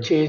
6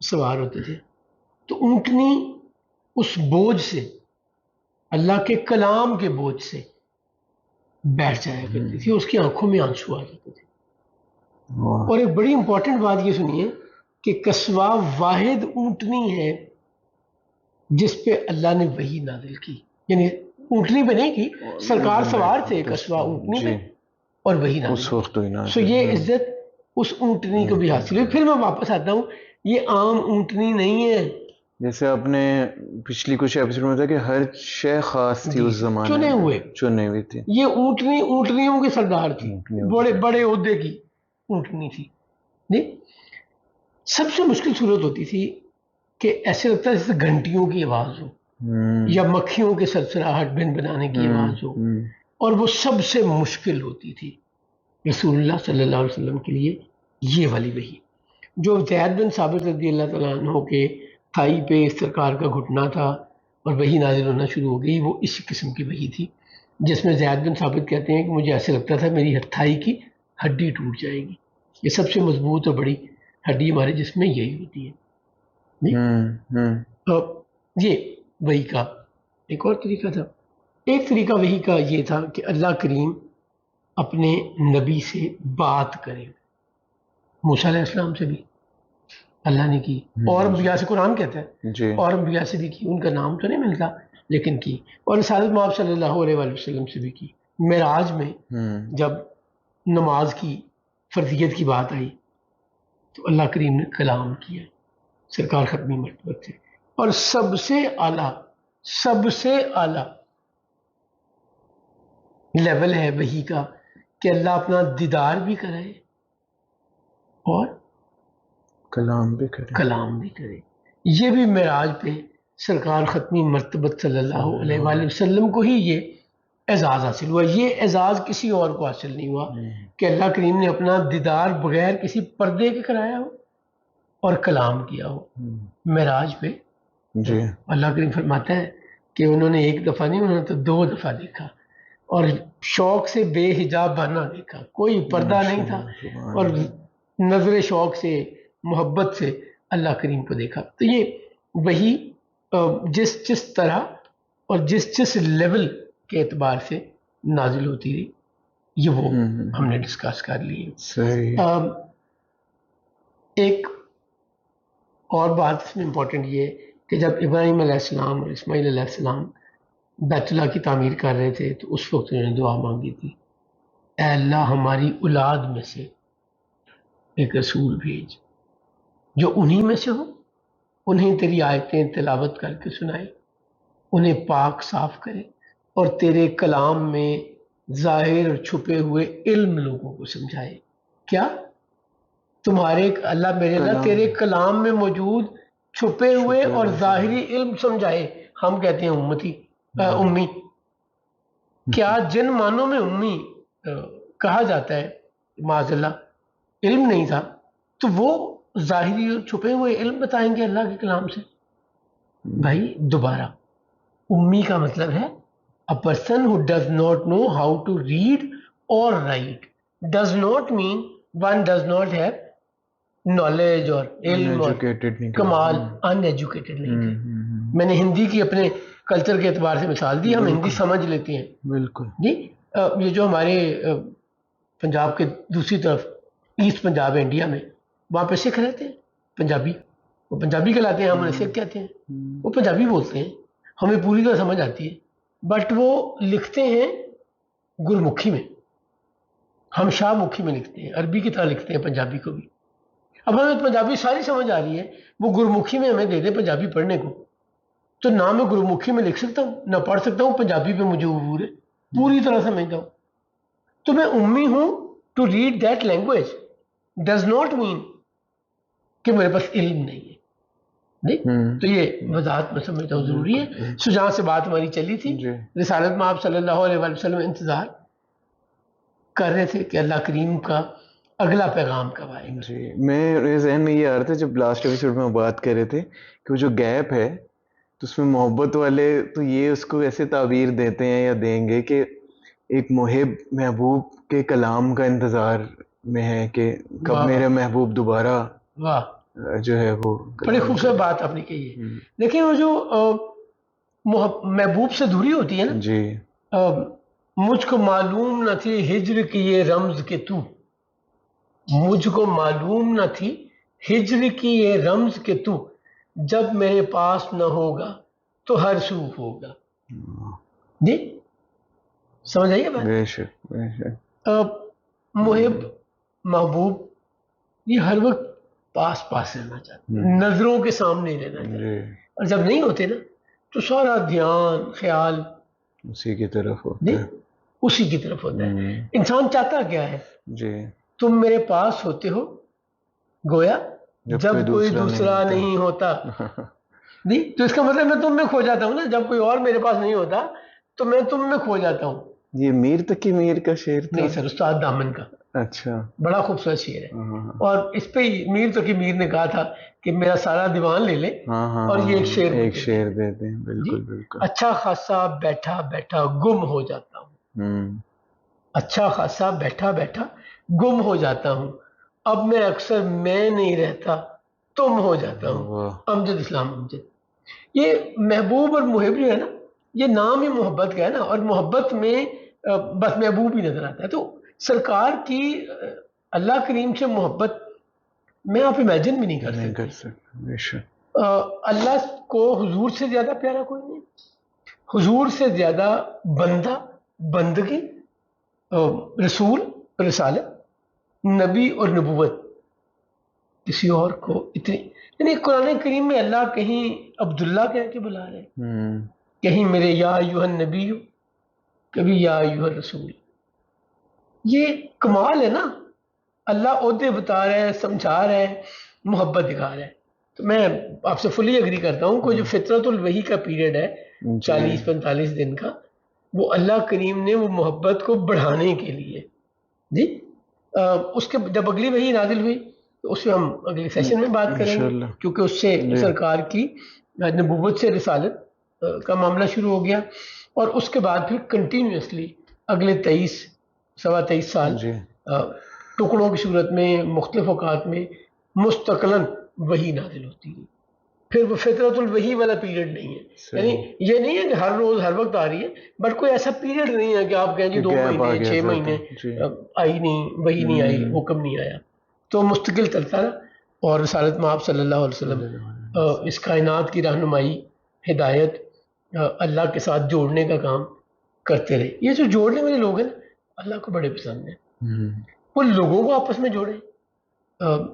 سوار ہوتے تھے تو اونٹنی اس بوجھ سے، اللہ کے کلام کے بوجھ سے بیٹھ جایا کرتی تھی، اس کی آنکھوں میں آنسو آ جاتے تھے. اور ایک بڑی امپورٹنٹ بات یہ سنیے کہ قصوہ واحد اونٹنی ہے جس پہ اللہ نے وحی نازل کی، یعنی اونٹنی پہ نہیں کی، سرکار سوار تھے قصوہ اونٹنی پہ اور وحی نازل اس وقت ہوئی سو یہ عزت اس اونٹنی کو بھی حاصل ہوئی. پھر میں واپس آتا ہوں، یہ عام اونٹنی نہیں ہے. جیسے آپ نے پچھلی کچھ ایپیسوڈ میں بتایا کہ ہر شے خاص تھی اس زمانے چنے میں، ہوئے، چنے ہوئی تھی. یہ اونٹنی اونٹنیوں کی سردار تھی، بڑے بڑے عہدے کی اونٹنی تھی. نہیں، سب سے مشکل صورت ہوتی تھی کہ ایسے لگتا ہے جیسے گھنٹیوں کی آواز ہو یا مکھیوں کے سرسراہٹ بن بنانے کی آواز ہو، اور وہ سب سے مشکل ہوتی تھی رسول اللہ صلی اللہ علیہ وسلم کے لیے یہ والی وحی. جو زید بن ثابت رضی اللہ تعالیٰ عنہ کے تھائی پہ سرکار کا گھٹنا تھا اور وحی نازل ہونا شروع ہو گئی، وہ اسی قسم کی وحی تھی جس میں زید بن ثابت کہتے ہیں کہ مجھے ایسے لگتا تھا میری تھائی کی ہڈی ٹوٹ جائے گی. یہ سب سے مضبوط اور بڑی ہڈی ہمارے جسم میں یہی ہوتی ہے. تو یہ وحی کا ایک اور طریقہ تھا. ایک طریقہ وحی کا یہ تھا کہ اللہ کریم اپنے نبی سے بات کرے. موسیٰ علیہ السلام سے بھی اللہ نے کی، اور انبیاء سے قرآن کہتا ہے اور انبیاء سے بھی کی، ان کا نام تو نہیں ملتا لیکن کی. اور رسالت مآب صلی اللہ علیہ وآلہ وسلم سے بھی کی. معراج میں جب نماز کی فرضیت کی بات آئی تو اللہ کریم نے کلام کیا سرکار ختمی مرتبت سے. اور سب سے اعلیٰ لیول ہے وحی کا کہ اللہ اپنا دیدار بھی کرے اور کلام بھی کرے. یہ بھی معراج پہ سرکار ختمی مرتبت صلی اللہ علیہ وآلہ وسلم کو ہی یہ اعزاز حاصل ہوا. یہ اعزاز کسی اور کو حاصل نہیں ہوا کہ اللہ کریم نے اپنا دیدار بغیر کسی پردے کے کرایا ہو اور کلام کیا ہو. معراج پہ اللہ کریم فرماتا ہے کہ انہوں نے ایک دفعہ نہیں، انہوں نے تو 2 دفعہ دیکھا اور شوق سے بے حجاب بنا دیکھا، کوئی پردہ نہیں تھا، اور نظر شوق سے محبت سے اللہ کریم کو دیکھا. تو یہ وہی جس طرح اور جس لیول کے اعتبار سے نازل ہوتی رہی، یہ وہ ہم نے ڈسکس کر لی. ایک اور بات اس میں امپورٹنٹ یہ ہے کہ جب ابراہیم علیہ السلام اور اسماعیل علیہ السلام بیت اللہ کی تعمیر کر رہے تھے تو اس وقت انہوں نے دعا مانگی تھی، اے اللہ ہماری اولاد میں سے ایک رسول بھیج جو انہی میں سے ہو، انہیں تیری آیتیں تلاوت کر کے سنائے، انہیں پاک صاف کرے اور تیرے کلام میں ظاہر اور چھپے ہوئے علم لوگوں کو سمجھائے. کیا تمہارے اللہ میرے اللہ تیرے کلام میں موجود چھپے ہوئے اور ظاہری علم سمجھائے. ہم کہتے ہیں امی، کیا جن معنوں میں امی کہا جاتا ہے معاذ اللہ علم نہیں تھا تو وہ ظاہری اور چھپے ہوئے علم بتائیں گے اللہ کے کلام سے؟ بھائی دوبارہ، امی کا مطلب ہے a person who does not know how to read or write. does not mean one does not have knowledge اور علم اور کمال. uneducated نہیں تھے. میں نے ہندی کی اپنے کلچر کے اعتبار سے مثال دی، ہم ہندی سمجھ لیتے ہیں. بالکل جی یہ جو ہمارے پنجاب کے دوسری طرف ایسٹ پنجاب ہے انڈیا میں، وہاں پہ سکھ رہتے ہیں، پنجابی، وہ پنجابی کہلاتے ہیں، ہم انہیں سکھ کہتے ہیں. وہ پنجابی بولتے ہیں، ہمیں پوری طرح سمجھ آتی ہے، بٹ وہ لکھتے ہیں گرمکھی میں، ہم شاہ مکھی میں لکھتے ہیں، عربی کی طرح لکھتے ہیں پنجابی کو بھی. اب ہمیں پنجابی ساری سمجھ آ رہی ہے، وہ گرمکھی میں ہمیں دے دے پنجابی پڑھنے کو، تو نہ میں گرمکھی میں لکھ سکتا ہوں نہ پڑھ سکتا ہوں. پنجابی پہ مجھے عبور ہے، پوری طرح سمجھتا ہوں. تو میں امی ہوں to read that language does not mean کہ میرے پاس علم نہیں ہے. نہیں تو یہ وضاحت میں سمجھتا ہوں ضروری ہے. جہاں سے بات ہماری چلی تھی، رسالت میں آپ صلی اللہ علیہ وآلہ وسلم انتظار کر رہے تھے کہ اللہ کریم کا اگلا پیغام کب آئے گا. جی میرے ذہن میں یہ آ رہا تھا جب لاسٹ ایپیسوڈ میں بات کر رہے تھے کہ وہ جو گیپ ہے تو اس میں محبت والے تو یہ اس کو ایسے تعبیر دیتے ہیں یا دیں گے کہ ایک محب محبوب کے کلام کا انتظار میں ہے کہ کب میرے محبوب دوبارہ جو ہے وہ بڑی خوبصورت بات آپ نے کہی ہے. دیکھیں وہ جو محبوب سے دوری ہوتی ہے نا، جی مجھ کو معلوم نہ تھی ہجر کی یہ رمز کہ تو، مجھ کو معلوم نہ تھی ہجر کی یہ رمز کہ تو، جب میرے پاس نہ ہوگا تو ہر سو ہوگا. جی سمجھ آئیے بات. بے شک بے شک. محب محبوب یہ ہر وقت پاس پاس رہنا چاہتے، نظروں کے سامنے رہنا چاہتے، اور جب نہیں ہوتے نا تو سارا دھیان خیال اسی کی طرف ہوتا ہے. اسی کی طرف ہوتا ہے. انسان چاہتا کیا ہے؟ جی تم میرے پاس ہوتے ہو گویا جب کوئی دوسرا نہیں ہوتا. نہیں تو اس کا مطلب میں تم میں کھو جاتا ہوں نا، جب کوئی اور میرے پاس نہیں ہوتا تو میں تم میں کھو جاتا ہوں. یہ میر تقی میر کا شعر تھا؟ نہیں سر، استاد دامن کا. اچھا. بڑا خوبصورت شعر ہے، اور اس پہ ہی میر تقی میر نے کہا تھا کہ میرا سارا دیوان لے لے اور یہ ایک شعر دے دیں. بالکل بالکل. اچھا خاصا بیٹھا بیٹھا گم ہو جاتا ہوں، اچھا خاصا بیٹھا بیٹھا گم ہو جاتا ہوں، اب میں اکثر میں نہیں رہتا تم ہو جاتا ہوں. امجد اسلام امجد. یہ محبوب اور محب جو ہے نا، یہ نام ہی محبت کا ہے نا، اور محبت میں بس محبوب ہی نظر آتا ہے. تو سرکار کی اللہ کریم سے محبت میں آپ امیجن بھی نہیں کر سکتے. اللہ کو حضور سے زیادہ پیارا کوئی نہیں، حضور سے زیادہ بندہ، بندگی، رسول، رسالت، نبی اور نبوت کسی اور کو اتنی، یعنی قرآن کریم میں اللہ کہیں عبداللہ کہہ کے بلا رہے، کہیں میرے یا ایھا النبی، کبھی یا ایھا الرسول. یہ کمال ہے نا، اللہ عہدے بتا رہا ہے، سمجھا رہا ہے، محبت دکھا رہا ہے. تو میں آپ سے فلی اگری کرتا ہوں کہ جو فطرت الوحی کا پیریڈ ہے 40-45 دن کا، وہ اللہ کریم نے وہ محبت کو بڑھانے کے لیے. جی اس کے جب اگلی وحی نازل ہوئی تو اس میں ہم اگلے سیشن میں بات کریں گے، کیونکہ اس سے سرکار کی نبوت سے رسالت کا معاملہ شروع ہو گیا، اور اس کے بعد پھر کنٹینیوسلی اگلے 23 سال ٹکڑوں کی صورت میں مختلف اوقات میں مستقلاً وحی نازل ہوتی ہے. پھر وہ فطرت الوحی والا پیریڈ نہیں ہے، یعنی یہ نہیں ہے کہ ہر روز ہر وقت آ رہی ہے، بٹ کوئی ایسا پیریڈ نہیں ہے کہ آپ کہیں جی 2 مہینے 6 مہینے آئی نہیں، وحی نہیں آئی، حکم نہیں آیا. تو مستقل چلتا رہا، اور رسالت مآب صلی اللہ علیہ وسلم اس کائنات کی رہنمائی، ہدایت، اللہ کے ساتھ جوڑنے کا کام کرتے رہے. یہ جو جوڑنے والے لوگ ہیں اللہ کو بڑے پسند ہیں، وہ لوگوں کو آپس میں جوڑیں،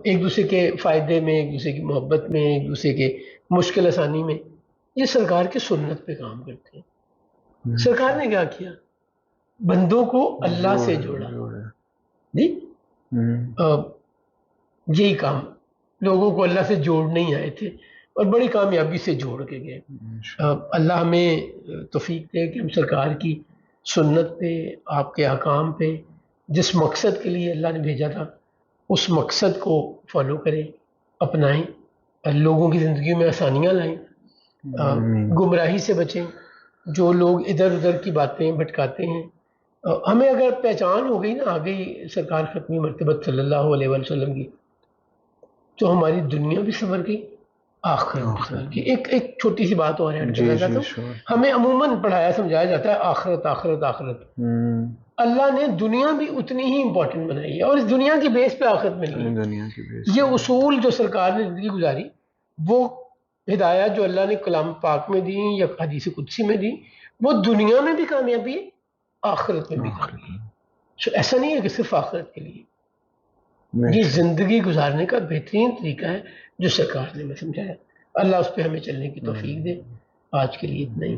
ایک دوسرے کے فائدے میں، ایک دوسرے کی محبت میں، ایک دوسرے کے مشکل آسانی میں. یہ سرکار کی سنت پہ کام کرتے ہیں. سرکار نے کیا کیا؟ بندوں کو اللہ سے جوڑا. جی یہی کام، لوگوں کو اللہ سے جوڑنے ہی آئے تھے، اور بڑی کامیابی سے جوڑ کے گئے. اللہ ہمیں توفیق دے کہ ہم سرکار کی سنت پہ، آپ کے احکام پہ، جس مقصد کے لیے اللہ نے بھیجا تھا اس مقصد کو فالو کریں، اپنائیں، لوگوں کی زندگی میں آسانیاں لائیں، گمراہی سے بچیں. جو لوگ ادھر ادھر کی باتیں بھٹکاتے ہیں، ہمیں اگر پہچان ہو گئی نا آ گئی سرکار ختمی مرتبت صلی اللہ علیہ وسلم کی، تو ہماری دنیا بھی سنور گئی، آخرت بھی سنور گئی. ایک چھوٹی سی بات اور ایڈ کرنا چاہتا ہوں. ہمیں عموماً پڑھایا سمجھایا جاتا ہے آخرت آخرت آخرت. اللہ نے دنیا بھی اتنی ہی امپورٹنٹ بنائی ہے، اور اس دنیا کی بیس پہ آخرت ملی ہے. یہ اصول جو سرکار نے زندگی گزاری، وہ ہدایات جو اللہ نے کلام پاک میں دی یا حدیث قدسی میں دی، وہ دنیا میں بھی کامیابی ہے، آخرت میں بھی کامیابی ہے. ایسا نہیں ہے کہ صرف آخرت کے لیے. یہ زندگی گزارنے کا بہترین طریقہ ہے جو سرکار نے ہمیں سمجھایا. اللہ اس پہ ہمیں چلنے کی توفیق دے. آج کے لیے اتنا ہی.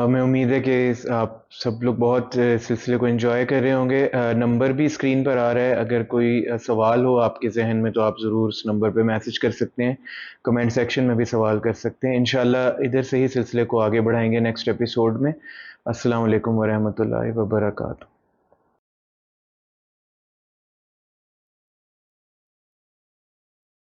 میں امید ہے کہ آپ سب لوگ بہت سلسلے کو انجوائے کر رہے ہوں گے. نمبر بھی اسکرین پر آ رہا ہے، اگر کوئی سوال ہو آپ کے ذہن میں تو آپ ضرور اس نمبر پہ میسج کر سکتے ہیں، کمنٹ سیکشن میں بھی سوال کر سکتے ہیں. انشاءاللہ ادھر سے ہی سلسلے کو آگے بڑھائیں گے نیکسٹ ایپیسوڈ میں. السلام علیکم ورحمۃ اللہ وبرکاتہ.